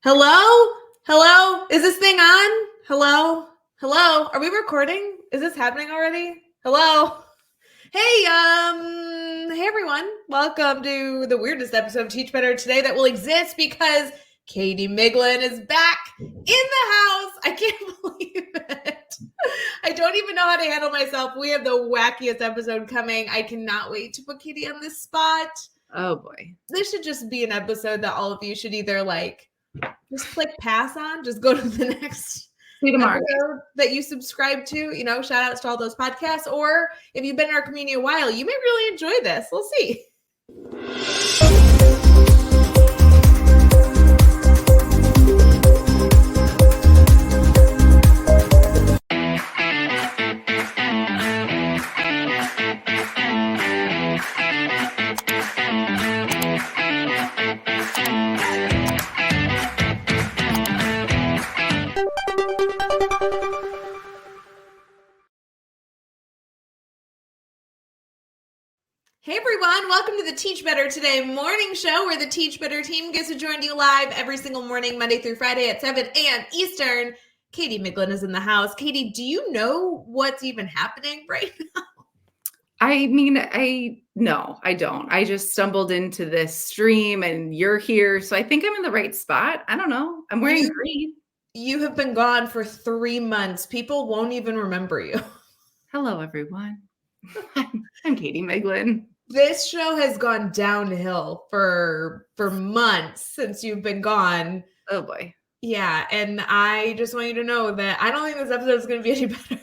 Hello? Hello? Is this thing on? Hello? Hello? Are we recording? Is this happening already? Hello? Hey everyone. Welcome to the weirdest episode of Teach Better Today that will exist because Katie Miglin is back in the house. I can't believe it. I don't even know how to handle myself. We have the wackiest episode coming. I cannot wait to put Katie on this spot. Oh boy. This should just be an episode that all of you should either just click pass on, just go to the next episode that you subscribe to, shout outs to all those podcasts. Or if you've been in our community a while, you may really enjoy this. We'll see. Hey everyone, welcome to the Teach Better Today morning show where the Teach Better team gets to join you live every single morning, Monday through Friday at 7 a.m. Eastern. Katie Miglin is in the house. Katie, do you know what's even happening right now? No, I don't. I just stumbled into this stream and you're here. So I think I'm in the right spot. I don't know. I'm wearing green. You have been gone for 3 months. People won't even remember you. Hello, everyone. I'm Katie Miglin. This show has gone downhill for months since you've been gone. Oh boy. Yeah, and I just want you to know that I don't think this episode is going to be any better.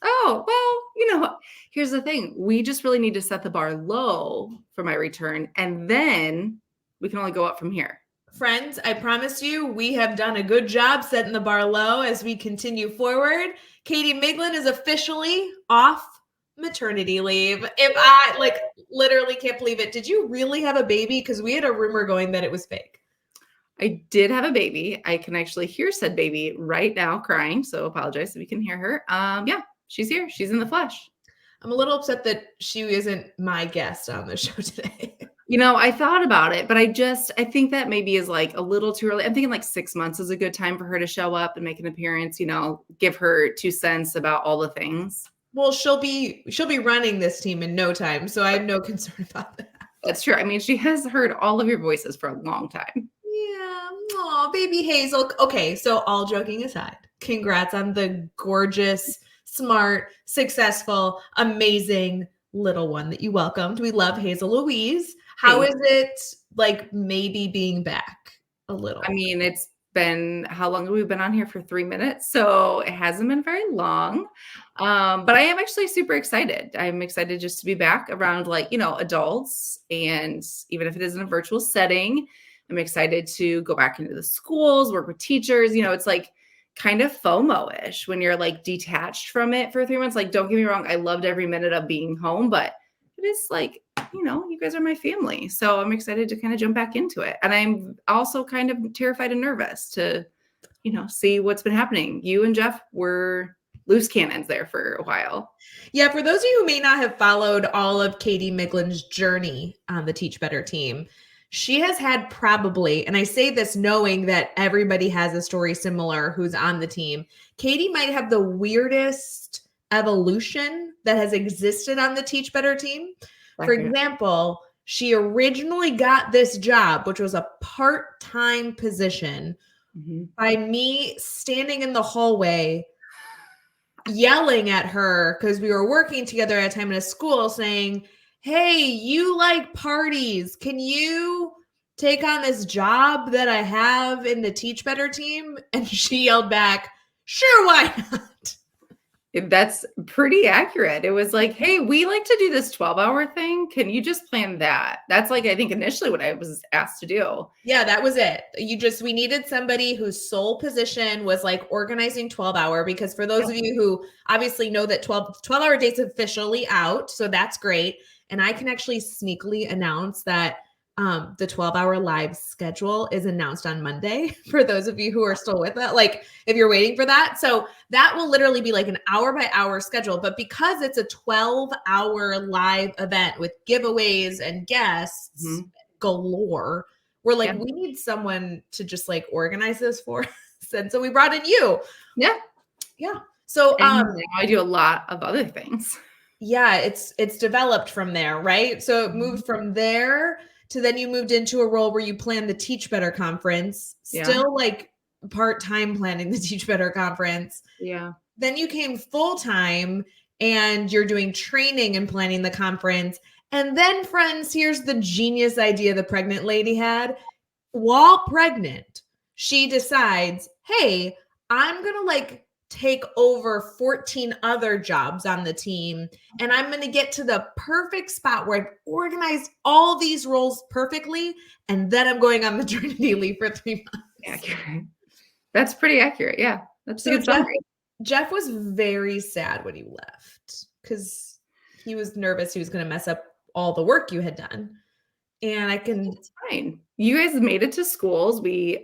Oh, well, here's the thing. We just really need to set the bar low for my return, and then we can only go up from here. Friends, I promise you, we have done a good job setting the bar low as we continue forward. Katie Miglin is officially off maternity leave. If I literally can't believe it. Did you really have a baby? Because we had a rumor going that it was fake. I did have a baby. I can actually hear said baby right now crying. So apologize if you can hear her. Yeah, she's here. She's in the flesh. I'm a little upset that she isn't my guest on the show today. I thought about it, but I think that maybe is a little too early. I'm thinking 6 months is a good time for her to show up and make an appearance, give her 2 cents about all the things. Well, she'll be running this team in no time, so I have no concern about that. That's true. I mean, she has heard all of your voices for a long time. Yeah. Aw, baby Hazel. Okay, so all joking aside, congrats on the gorgeous, smart, successful, amazing little one that you welcomed. We love Hazel Louise. How is it maybe being back a little? I mean, it's been, how long have we been on here? For 3 minutes, so it hasn't been very long, but I am actually super excited. I'm excited just to be back around adults, and even if it is in a virtual setting, I'm excited to go back into the schools, work with teachers. It's kind of FOMO-ish when you're detached from it for 3 months. Don't get me wrong, I loved every minute of being home, but it is you guys are my family. So I'm excited to kind of jump back into it. And I'm also kind of terrified and nervous to, see what's been happening. You and Jeff were loose cannons there for a while. Yeah. For those of you who may not have followed all of Katie Miglin's journey on the Teach Better team, she has had probably, and I say this knowing that everybody has a story similar who's on the team, Katie might have the weirdest evolution that has existed on the Teach Better team. For example, she originally got this job, which was a part-time position, by me standing in the hallway yelling at her because we were working together at a time in a school saying, hey, you like parties. Can you take on this job that I have in the Teach Better team? And she yelled back, sure, why not? That's pretty accurate. It was hey, we like to do this 12-hour thing. Can you just plan that? That's I think initially what I was asked to do. Yeah, that was it. We needed somebody whose sole position was organizing 12-hour, because for those of you who obviously know that 12-hour date's officially out. So that's great. And I can actually sneakily announce that the 12-hour live schedule is announced on Monday for those of you who are still with it. If you're waiting for that. So that will literally be an hour by hour schedule. But because it's a 12-hour live event with giveaways and guests galore, we're like, we need someone to just like organize this for us. And so we brought in you. Yeah. Yeah. So now I do a lot of other things. Yeah, it's developed from there, right? So it moved from there to then you moved into a role where you plan the Teach Better conference, still like part-time planning the Teach Better conference. Yeah. Then you came full-time and you're doing training and planning the conference. And then, friends, here's the genius idea the pregnant lady had. While pregnant, she decides, hey, I'm going to like take over 14 other jobs on the team. And I'm going to get to the perfect spot where I've organized all these roles perfectly. And then I'm going on maternity leave for 3 months. Accurate. That's pretty accurate. Yeah. That's So a good summary. Jeff was very sad when he left because he was nervous he was going to mess up all the work you had done. And it's fine. You guys made it to schools.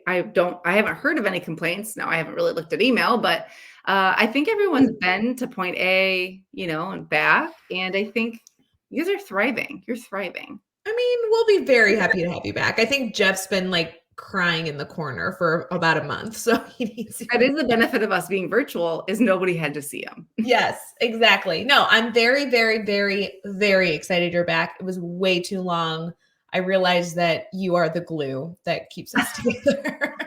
I haven't heard of any complaints. Now I haven't really looked at email, but I think everyone's been to point A, and back. And I think you guys are thriving. You're thriving. I mean, we'll be very happy to have you back. I think Jeff's been like crying in the corner for about a month. So he needs you. That is the benefit of us being virtual is nobody had to see him. Yes, exactly. No, I'm very, very, very, very excited you're back. It was way too long. I realized that you are the glue that keeps us together.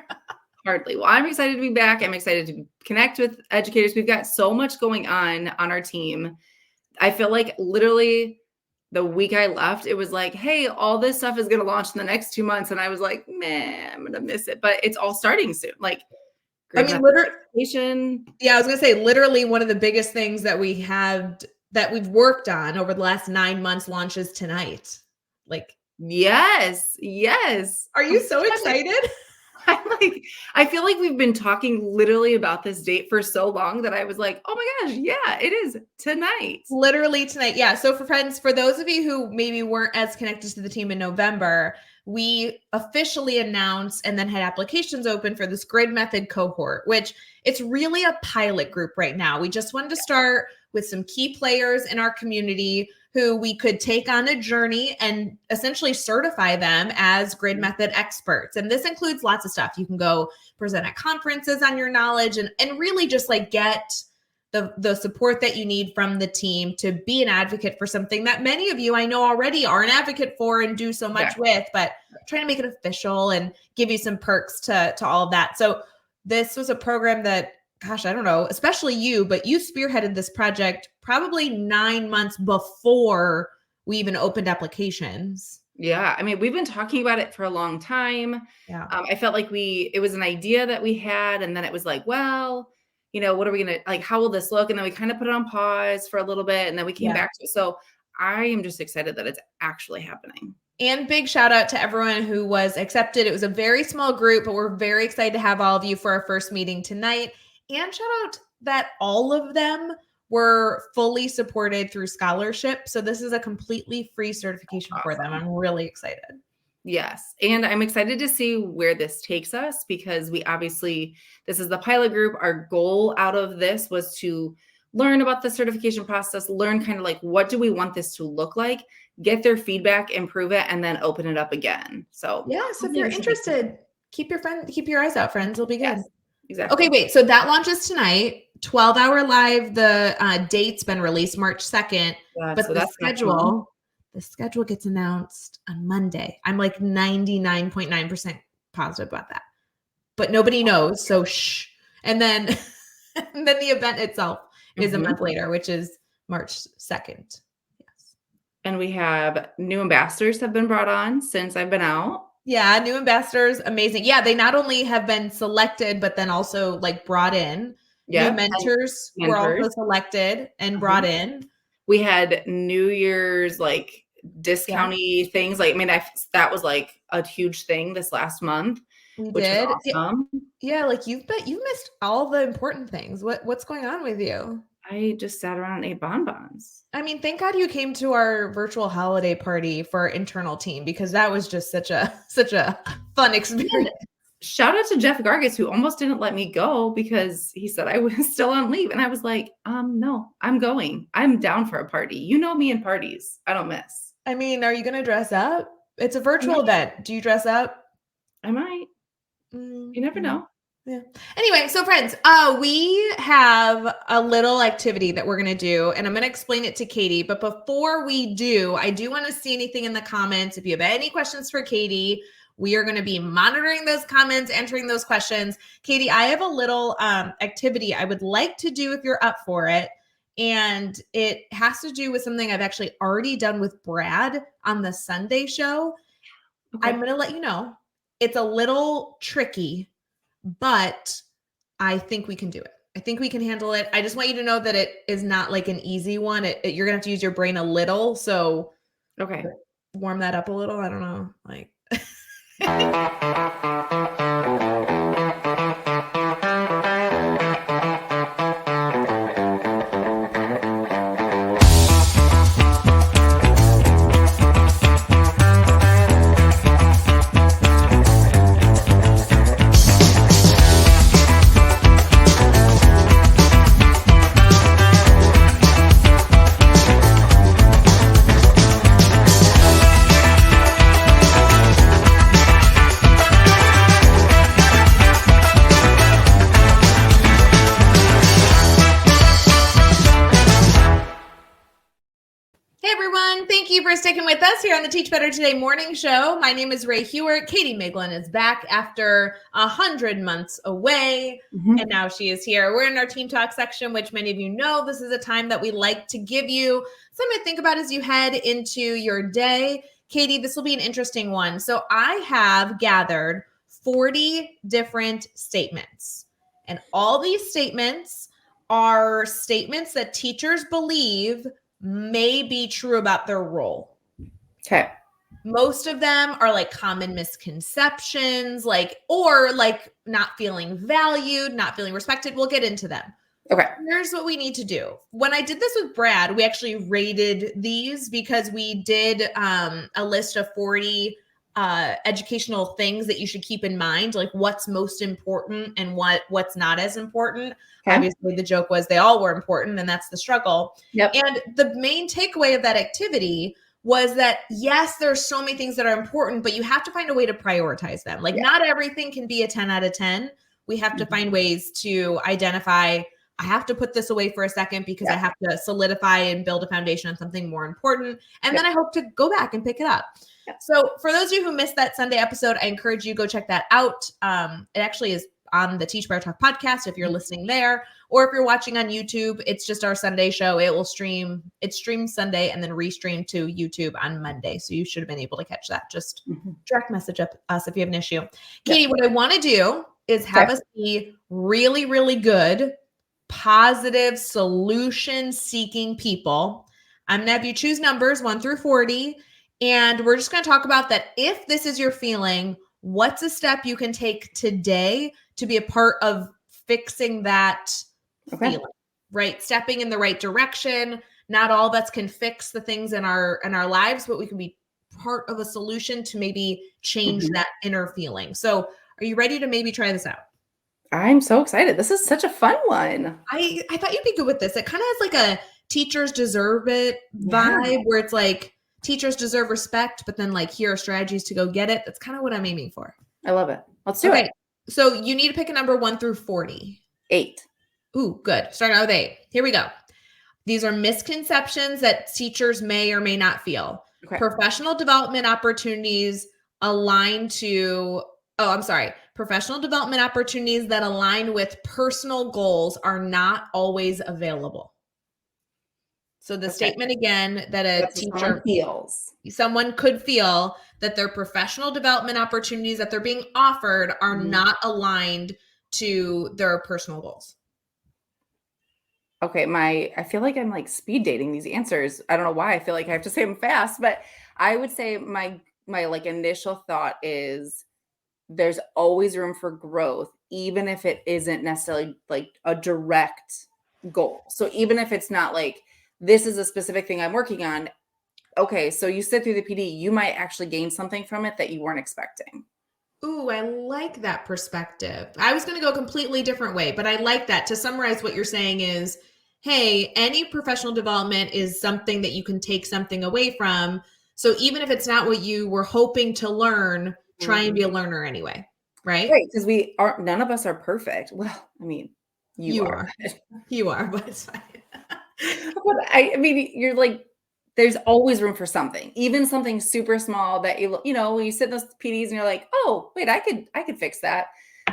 Hardly. Well, I'm excited to be back. I'm excited to connect with educators. We've got so much going on our team. I feel like literally the week I left, it was like, hey, all this stuff is going to launch in the next 2 months. And I was like, man, I'm going to miss it. But it's all starting soon. Like, I mean, literally, yeah, I was going to say, literally one of the biggest things that we've worked on over the last 9 months launches tonight. Like, yes. Are you so excited? I feel like we've been talking literally about this date for so long that I was like, oh my gosh, yeah, it is tonight. Literally tonight. Yeah. So for those of you who maybe weren't as connected to the team in November, we officially announced and then had applications open for this grid method cohort, which it's really a pilot group right now. We just wanted to start with some key players in our community who we could take on a journey and essentially certify them as grid method experts. And this includes lots of stuff. You can go present at conferences on your knowledge and really just like get the support that you need from the team to be an advocate for something that many of you I know already are an advocate for and do so much with, but trying to make it official and give you some perks to all of that. So this was a program that, gosh, I don't know, especially you, but you spearheaded this project probably 9 months before we even opened applications. Yeah. I mean, we've been talking about it for a long time. Yeah. I felt like it was an idea that we had, and then it was like, well, what are we going to, like, how will this look? And then we kind of put it on pause for a little bit, and then we came back to it. So I am just excited that it's actually happening. And big shout out to everyone who was accepted. It was a very small group, but we're very excited to have all of you for our first meeting tonight. And shout out that all of them were fully supported through scholarship. So this is a completely free certification for them. I'm really excited. Yes. And I'm excited to see where this takes us because this is the pilot group. Our goal out of this was to learn about the certification process, learn kind of like, what do we want this to look like, get their feedback, improve it, and then open it up again. So if you're interested, keep your eyes out, friends. It'll be good. Yes, exactly. Okay, wait. So that launches tonight, 12-hour live. The date's been released March 2nd, but so the schedule gets announced on Monday. I'm like 99.9% positive about that, but nobody knows. So shh. And then, and then the event itself is a month later, which is March 2nd. Yes. And we have new ambassadors have been brought on since I've been out. Yeah, new ambassadors, amazing. Yeah, they not only have been selected, but then also like brought in. New mentors were also selected and brought in. We had New Year's like discounty things. Like, I mean, that was like a huge thing this last month. We did. Awesome. Yeah, like you missed all the important things. What's going on with you? I just sat around and ate bonbons. I mean, thank God you came to our virtual holiday party for our internal team because that was just such a fun experience. Shout out to Jeff Gargis, who almost didn't let me go because he said I was still on leave. And I was like, no, I'm going. I'm down for a party. You know me and parties. I don't miss. I mean, are you going to dress up? It's a virtual event. Do you dress up? I might. You never know. Yeah. Anyway, so friends, we have a little activity that we're going to do, and I'm going to explain it to Katie. But before we do, I do want to see anything in the comments. If you have any questions for Katie, we are going to be monitoring those comments, answering those questions. Katie, I have a little activity I would like to do if you're up for it. And it has to do with something I've actually already done with Brad on the Sunday show. Okay. I'm going to let you know. It's a little tricky, but I think we can do it. I think we can handle it. I just want you to know that it is not like an easy one. You're going to have to use your brain a little. So okay. Warm that up a little. I don't know. Like. Thank you for sticking with us here on the Teach Better Today morning show. My name is Ray Hewart. Katie Miglin is back after 100 months away, and now she is here. We're in our Team Talk section, which many of you know this is a time that we like to give you something to think about as you head into your day. Katie, this will be an interesting one. So I have gathered 40 different statements, and all these statements are statements that teachers believe may be true about their role. Okay. Most of them are like common misconceptions, or not feeling valued, not feeling respected. We'll get into them. Okay. Here's what we need to do. When I did this with Brad, we actually rated these because we did a list of 40 educational things that you should keep in mind, like what's most important and what's not as important. Okay. Obviously, the joke was they all were important, and that's the struggle. Yep. And the main takeaway of that activity was that, yes, there's so many things that are important, but you have to find a way to prioritize them. Not everything can be a 10 out of 10. We have to find ways to identify, I have to put this away for a second because I have to solidify and build a foundation on something more important. And then I hope to go back and pick it up. So for those of you who missed that Sunday episode, I encourage you to go check that out. It actually is on the Teach Better Talk podcast if you're listening there, or if you're watching on YouTube, it's just our Sunday show. It streams Sunday and then restream to YouTube on Monday. So you should have been able to catch that. Just direct message us if you have an issue. Katie, what I want to do is have us be really, really good, positive, solution-seeking people. I'm going to have you choose numbers 1 through 40. And we're just going to talk about that. If this is your feeling, what's a step you can take today to be a part of fixing that feeling, right? Stepping in the right direction. Not all of us can fix the things in our lives, but we can be part of a solution to maybe change that inner feeling. So are you ready to maybe try this out? I'm so excited. This is such a fun one. I thought you'd be good with this. It kind of has like a teachers deserve it vibe where it's like, teachers deserve respect, but then here are strategies to go get it. That's kind of what I'm aiming for. I love it. Let's do it. So you need to pick a number 1 through 40. 8. Ooh, good. Starting out with 8. Here we go. These are misconceptions that teachers may or may not feel. Okay. Professional development opportunities Professional development opportunities that align with personal goals are not always available. So the statement again, that a teacher someone could feel that their professional development opportunities that they're being offered are not aligned to their personal goals. Okay, I feel like I'm speed dating these answers. I don't know why I feel like I have to say them fast, but I would say my initial thought is there's always room for growth, even if it isn't necessarily a direct goal. So even if it's not this is a specific thing I'm working on. Okay, so you sit through the PD, you might actually gain something from it that you weren't expecting. Ooh, I like that perspective. I was going to go a completely different way, but I like that. To summarize, what you're saying is, hey, any professional development is something that you can take something away from. So even if it's not what you were hoping to learn, try and be a learner anyway, right? Right, because we aren't, none of us are perfect. Well, I mean, you You are. are. You are, but it's fine. But I mean, you're like, there's always room for something, even something super small that you know, when you sit in those PDs and you're like, oh, wait, I could fix that.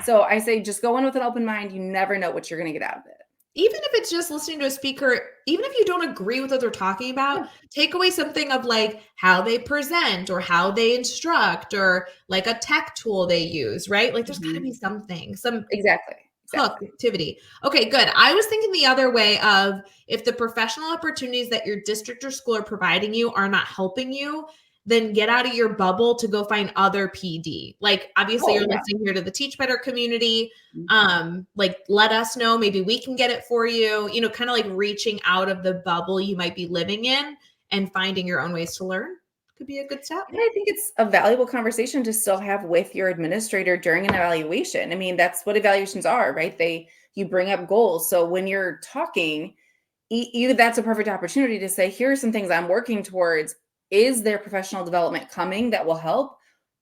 So I say, just go in with an open mind. You never know what you're going to get out of it. Even if it's just listening to a speaker, even if you don't agree with what they're talking about, Yeah. take away something of like how they present or how they instruct or like a tech tool they use, right? Like there's got to be something, some Exactly. hook Exactly. activity. Okay, good. I was thinking the other way of if the professional opportunities that your district or school are providing you are not helping you, then get out of your bubble to go find other PD. Like obviously Oh, you're yeah. listening here to the Teach Better community. Mhm. Like let us know, maybe we can get it for you, kind of like reaching out of the bubble you might be living in and finding your own ways to learn could be a good step. And I think it's a valuable conversation to still have with your administrator during an evaluation. I mean, that's what evaluations are, right? You bring up goals. So when you're talking, you that's a perfect opportunity to say, here are some things I'm working towards. Is there professional development coming that will help?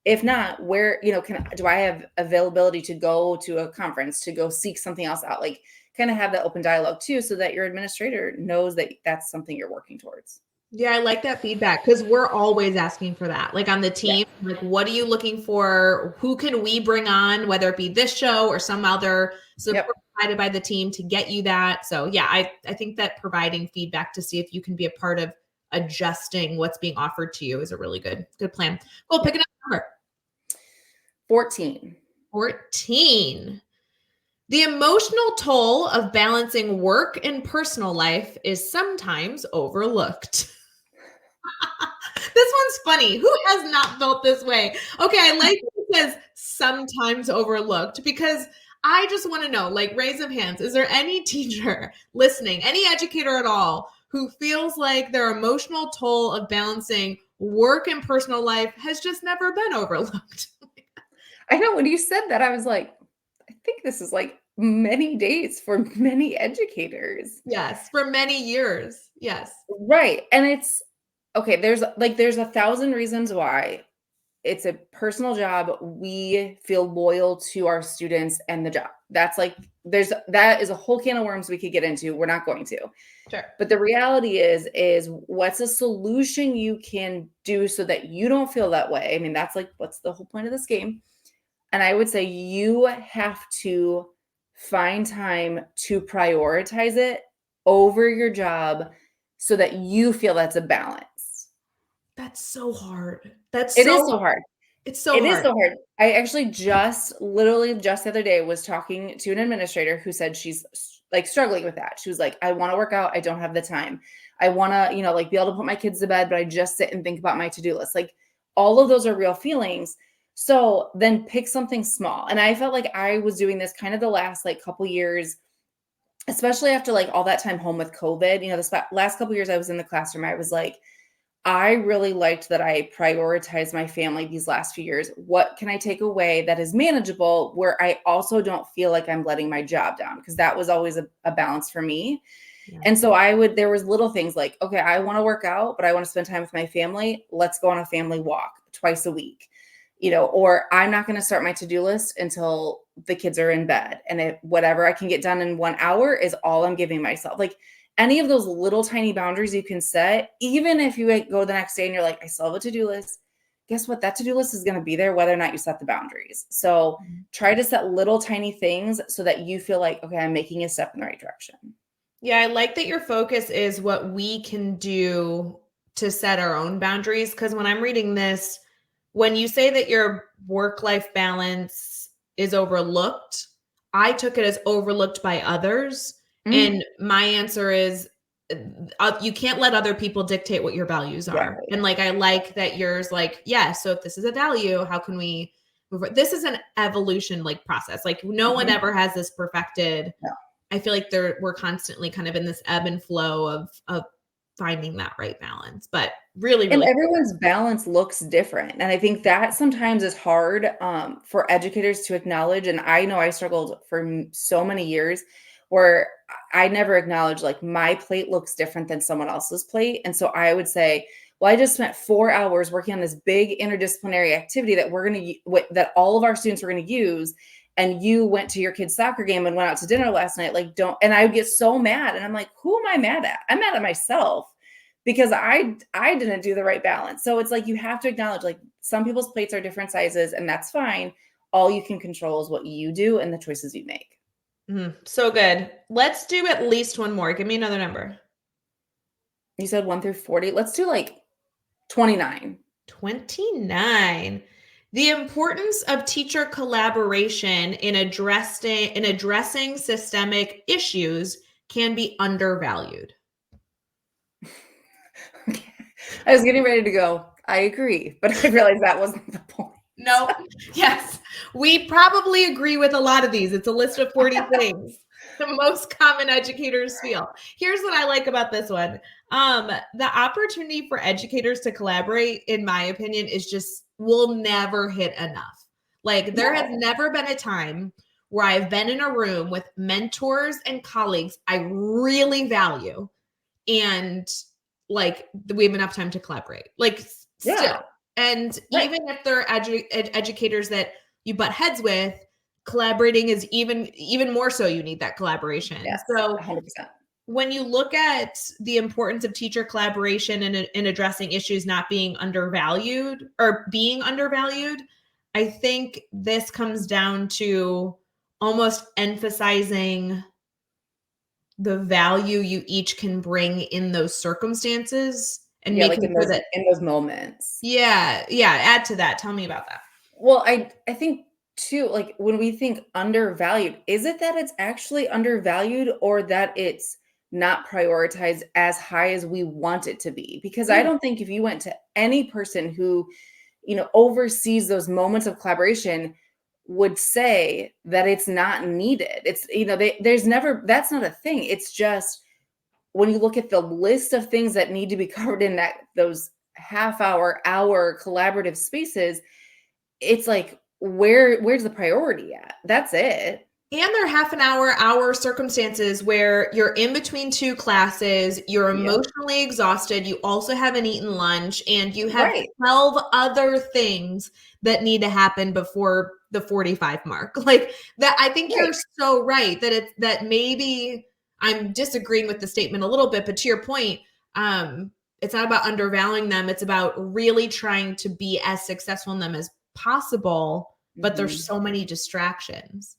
If not, where, do I have availability to go to a conference, to go seek something else out? Like kind of have that open dialogue too, so that your administrator knows that that's something you're working towards. Yeah, I like that feedback because we're always asking for that. Like on the Yeah. team, like what are you looking for? Who can we bring on, whether it be this show or some other support Yep. provided by the team to get you that? So yeah, I think that providing feedback to see if you can be a part of adjusting what's being offered to you is a really good plan. Well, pick Yep. another number. 14. 14. The emotional toll of balancing work and personal life is sometimes overlooked. This one's funny. Who has not felt this way? Okay, I like it says sometimes overlooked because I just want to know, like, raise of hands, is there any teacher listening, any educator at all, who feels like their emotional toll of balancing work and personal life has just never been overlooked? I know when you said that, I was like, I think this is like many days for many educators. Yes, for many years. Yes. Right. And it's okay, there's a thousand reasons why it's a personal job. We feel loyal to our students and the job. That's like that is a whole can of worms we could get into. We're not going to. Sure. But the reality is what's a solution you can do so that you don't feel that way? I mean, that's like what's the whole point of this game? And I would say you have to find time to prioritize it over your job so that you feel that's a balance. That's so hard. That's It is so so hard. It's so It is hard. so hard. I actually literally just the other day was talking to an administrator who said she's like struggling with that. She was like, I want to work out. I don't have the time. I want to, like be able to put my kids to bed, but I just sit and think about my to-do list. Like all of those are real feelings. So then pick something small. And I felt like I was doing this kind of the last like couple years, especially after like all that time home with COVID. This last couple years I was in the classroom. I was like, I really liked that I prioritized my family these last few years. What can I take away that is manageable where I also don't feel like I'm letting my job down? Because that was always a balance for me. Yeah. And so there was little things like, okay, I want to work out, but I want to spend time with my family. Let's go on a family walk twice a week, or I'm not going to start my to-do list until the kids are in bed. And whatever I can get done in 1 hour is all I'm giving myself. Like, any of those little tiny boundaries you can set, even if you go the next day and you're like, I still have a to-do list, guess what? That to-do list is going to be there whether or not you set the boundaries. So try to set little tiny things so that you feel like, okay, I'm making a step in the right direction. Yeah, I like that your focus is what we can do to set our own boundaries. Because when I'm reading this, when you say that your work-life balance is overlooked, I took it as overlooked by others. And my answer is you can't let other people dictate what your values are. Exactly. And like, I like that yours like, yeah, so if this is a value, how can we move it? This is an evolution like process. Like no one ever has this perfected. No. I feel like we're constantly kind of in this ebb and flow of finding that right balance, but really, And really everyone's balance looks different. And I think that sometimes is hard for educators to acknowledge. And I know I struggled for so many years where I never acknowledged like my plate looks different than someone else's plate. And so I would say, well, I just spent 4 hours working on this big interdisciplinary activity that that all of our students were going to use. And you went to your kid's soccer game and went out to dinner last night. Like, and I would get so mad. And I'm like, who am I mad at? I'm mad at myself because I didn't do the right balance. So it's like, you have to acknowledge, like, some people's plates are different sizes, and that's fine. All you can control is what you do and the choices you make. So good. Let's do at least one more. Give me another number. You said 1 through 40. Let's do like 29. 29. The importance of teacher collaboration in addressing systemic issues can be undervalued. Okay. I was getting ready to go, I agree, but I realized that wasn't the point. No. Yes. We probably agree with a lot of these. It's a list of 40 things the most common educators feel. Here's what I like about this one. The opportunity for educators to collaborate, in my opinion, will never hit enough. Like, there has never been a time where I've been in a room with mentors and colleagues I really value, and like, we have enough time to collaborate. Like, still. And even if they're educators that you butt heads with, collaborating is even more so. You need that collaboration. Yes, so 100%. When you look at the importance of teacher collaboration in addressing issues not being undervalued or being undervalued, I think this comes down to almost emphasizing the value you each can bring in those circumstances and making like sure that in those moments. Yeah. Add to that. Tell me about that. Well, I think too, like, when we think undervalued, is it that it's actually undervalued, or that it's not prioritized as high as we want it to be? Because I don't think if you went to any person who, oversees those moments of collaboration, would say that it's not needed. It's, that's not a thing. It's just, when you look at the list of things that need to be covered in those hour collaborative spaces, it's like, where's the priority at? That's it. And there are half an hour circumstances where you're in between two classes, you're emotionally exhausted, you also haven't eaten lunch, and you have 12 other things that need to happen before the 45 mark. Like that, I think you're so right that maybe I'm disagreeing with the statement a little bit, but to your point, it's not about undervaluing them. It's about really trying to be as successful in them as possible, but there's so many distractions.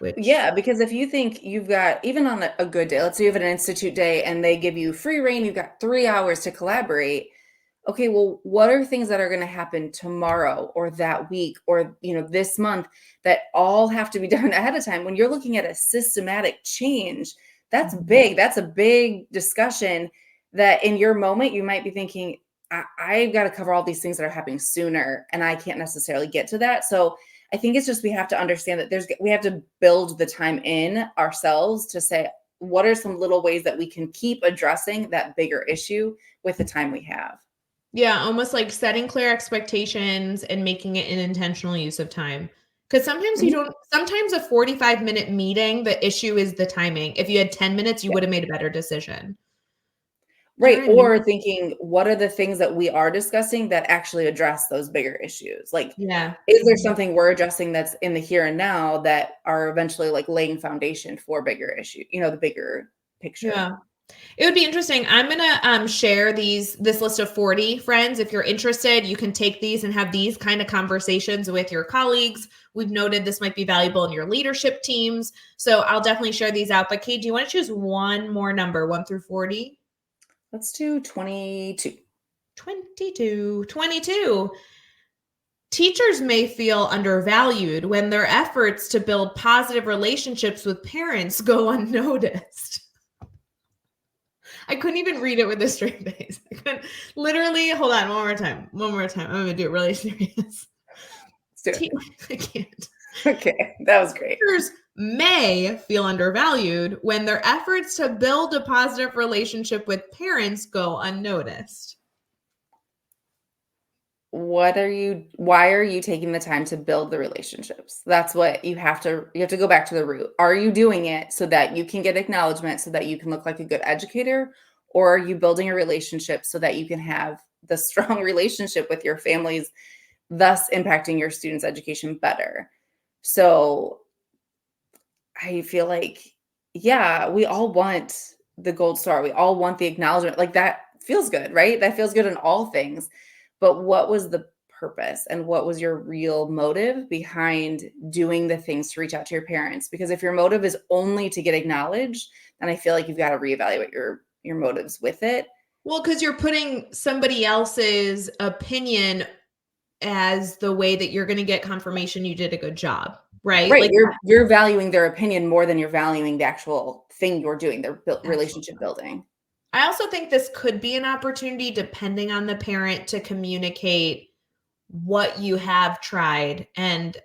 Because if you think you've got, even on a good day, let's say you have an institute day and they give you free reign, you've got 3 hours to collaborate. Okay, well, what are things that are going to happen tomorrow or that week or, this month that all have to be done ahead of time? When you're looking at a systematic change, that's big. That's a big discussion that in your moment, you might be thinking, I've got to cover all these things that are happening sooner, and I can't necessarily get to that. So I think it's just, we have to understand that we have to build the time in ourselves to say, what are some little ways that we can keep addressing that bigger issue with the time we have? Yeah, almost like setting clear expectations and making it an intentional use of time. Because sometimes sometimes a 45-minute meeting, the issue is the timing. If you had 10 minutes, you would have made a better decision. Right. Or thinking, what are the things that we are discussing that actually address those bigger issues? Like, is there something we're addressing that's in the here and now that are eventually like laying foundation for bigger issue, the bigger picture? Yeah. It would be interesting. I'm going to share this list of 40 friends. If you're interested, you can take these and have these kind of conversations with your colleagues. We've noted this might be valuable in your leadership teams. So I'll definitely share these out. But Kate, do you want to choose one more number, 1 through 40? Let's do 22. 22. Teachers may feel undervalued when their efforts to build positive relationships with parents go unnoticed. I couldn't even read it with a straight face. I couldn't literally, hold on, one more time. I'm going to do it really serious. Let's do it. I can't. Okay, that was great. Teachers may feel undervalued when their efforts to build a positive relationship with parents go unnoticed. Why are you taking the time to build the relationships? That's what you have to go back to the root. Are you doing it so that you can get acknowledgement, so that you can look like a good educator? Or are you building a relationship so that you can have the strong relationship with your families, thus impacting your students' education better. So I feel like, yeah, we all want the gold star. We all want the acknowledgement. Like that feels good, right? That feels good in all things. But what was the purpose and what was your real motive behind doing the things to reach out to your parents? Because if your motive is only to get acknowledged, then I feel like you've got to reevaluate your motives with it. Well, because you're putting somebody else's opinion as the way that you're going to get confirmation you did a good job, right? Right. Like You're valuing their opinion more than you're valuing the actual thing you're doing, their relationship building. I also think this could be an opportunity, depending on the parent, to communicate what you have tried and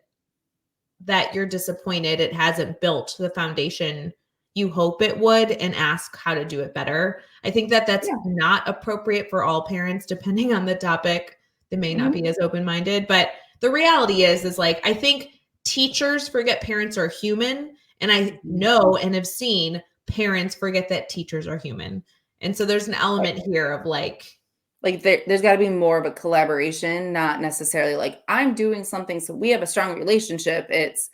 that you're disappointed it hasn't built the foundation you hope it would, and ask how to do it better. I think that that's not appropriate for all parents, depending on the topic. They may not be as open-minded, but the reality is like, I think teachers forget parents are human. And I know and have seen parents forget that teachers are human. And so there's an element here of like there's got to be more of a collaboration, not necessarily like I'm doing something so we have a strong relationship. It's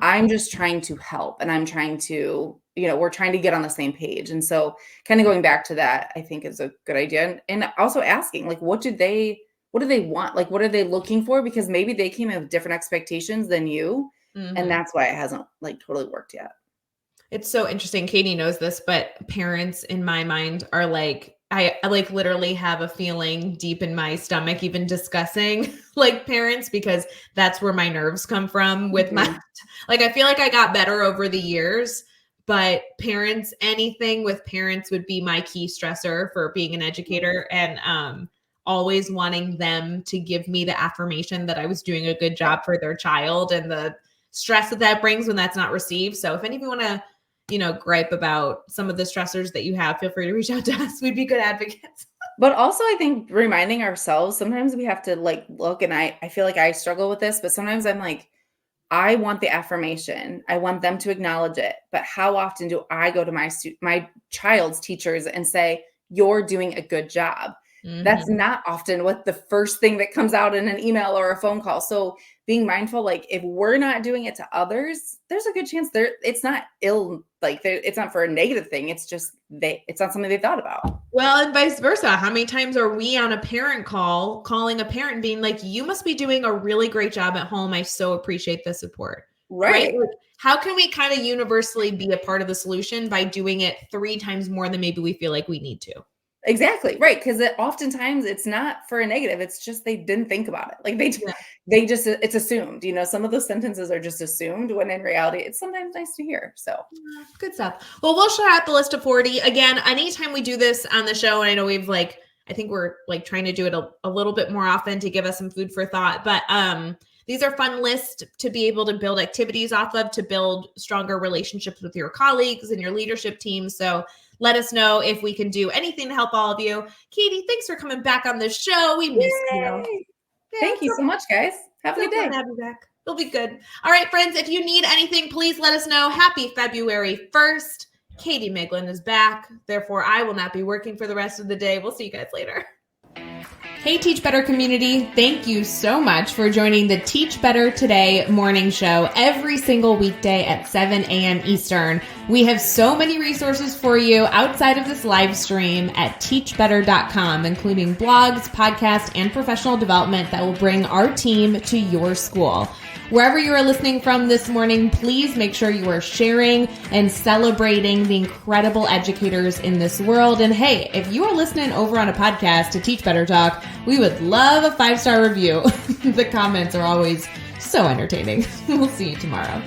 I'm just trying to help, and I'm trying to, we're trying to get on the same page. And so kind of going back to that, I think is a good idea. And also asking, like, what do they want? Like, what are they looking for? Because maybe they came in with different expectations than you. And that's why it hasn't like totally worked yet. It's so interesting. Katie knows this, but parents in my mind are like, I like literally have a feeling deep in my stomach, even discussing like parents, because that's where my nerves come from with my, like, I feel like I got better over the years, but parents, anything with parents would be my key stressor for being an educator, and always wanting them to give me the affirmation that I was doing a good job for their child, and the stress that brings when that's not received. So if any of you want to, gripe about some of the stressors that you have, feel free to reach out to us. We'd be good advocates. But also I think reminding ourselves, sometimes we have to like look, and I feel like I struggle with this, but sometimes I'm like, I want the affirmation. I want them to acknowledge it. But how often do I go to my child's teachers and say, you're doing a good job? That's not often what the first thing that comes out in an email or a phone call. So being mindful, like if we're not doing it to others, there's a good chance it's not ill, like it's not for a negative thing. It's just it's not something they thought about. Well, and vice versa. How many times are we on a parent call calling a parent being like, you must be doing a really great job at home. I so appreciate the support. Right? Like, how can we kind of universally be a part of the solution by doing it 3 times more than maybe we feel like we need to? Exactly. Right. Because oftentimes it's not for a negative. It's just they didn't think about it. Like they just, it's assumed, some of those sentences are just assumed, when in reality, it's sometimes nice to hear. So good stuff. Well, we'll share out the list of 40. Again, anytime we do this on the show, and I know we've I think we're trying to do it a little bit more often to give us some food for thought, but these are fun lists to be able to build activities off of, to build stronger relationships with your colleagues and your leadership team. So let us know if we can do anything to help all of you. Katie, thanks for coming back on the show. We miss you. Yeah, thank you so much, guys. Have a good day. Have you back. We'll be good. All right, friends, if you need anything, please let us know. Happy February 1st. Katie Miglin is back. Therefore, I will not be working for the rest of the day. We'll see you guys later. Hey, Teach Better community. Thank you so much for joining the Teach Better Today morning show every single weekday at 7 a.m. Eastern. We have so many resources for you outside of this live stream at teachbetter.com, including blogs, podcasts, and professional development that will bring our team to your school. Wherever you are listening from this morning, please make sure you are sharing and celebrating the incredible educators in this world. And hey, if you are listening over on a podcast to Teach Better Talk, we would love a 5-star review. The comments are always so entertaining. We'll see you tomorrow.